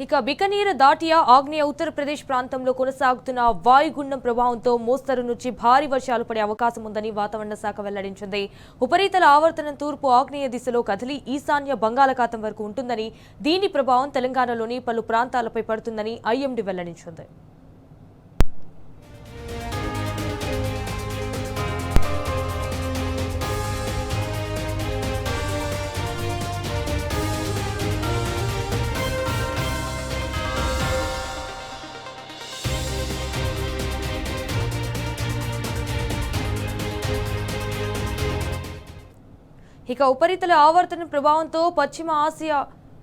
ఇక బికనీర్ దాటియా ఆగ్నేయ ఉత్తరప్రదేశ్ ప్రాంతంలో కొనసాగుతున్న వాయుగుండం ప్రభావంతో మోస్తరు నుంచి భారీ వర్షాలు పడే అవకాశం ఉందని వాతావరణ శాఖ వెల్లడించింది. ఉపరితల ఆవర్తనం తూర్పు ఆగ్నేయ దిశలో కదిలి ఈశాన్య బంగాళాఖాతం వరకు ఉంటుందని, దీని ప్రభావం తెలంగాణలోని పలు ప్రాంతాలపై పడుతుందని ఐఎండీ వెల్లడించింది. ఇక ఉపరితల ఆవర్తనం ప్రభావంతో పశ్చిమ ఆసియా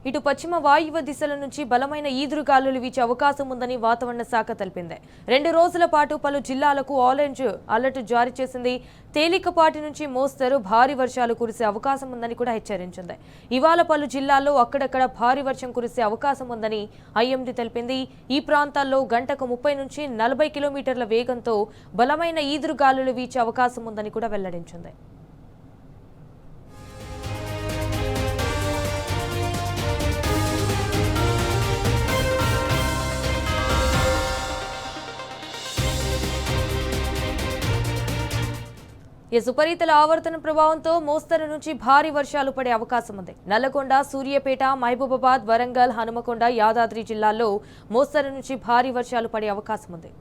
ఇటు పశ్చిమ వాయువ్య దిశల నుంచి బలమైన ఈదురుగాలులు వీచే అవకాశం ఉందని వాతావరణ శాఖ తెలిపింది. 2 రోజుల పాటు పలు జిల్లాలకు ఆరెంజ్ అలర్ట్ జారీ చేసింది. తేలికపాటి నుంచి మోస్తరు భారీ వర్షాలు కురిసే అవకాశం ఉందని కూడా హెచ్చరించింది. ఇవాళ పలు జిల్లాల్లో అక్కడక్కడ భారీ వర్షం కురిసే అవకాశం ఉందని ఐఎండీ తెలిపింది. ఈ ప్రాంతాల్లో గంటకు 30 నుంచి 40 కిలోమీటర్ల వేగంతో బలమైన ఈదురుగాలులు వీచే అవకాశం ఉందని కూడా వెల్లడించింది. ఉపరితల ఆవర్తన ప్రభావంతో మోస్తరు నుంచి భారీ వర్షాలు పడే అవకాశం ఉంది. నల్లగొండ, సూర్యాపేట, మహబూబాబాద్, వరంగల్, హనుమకొండ, యాదాద్రి జిల్లాల్లో మోస్తరు నుంచి భారీ వర్షాలు పడే అవకాశం ఉంది.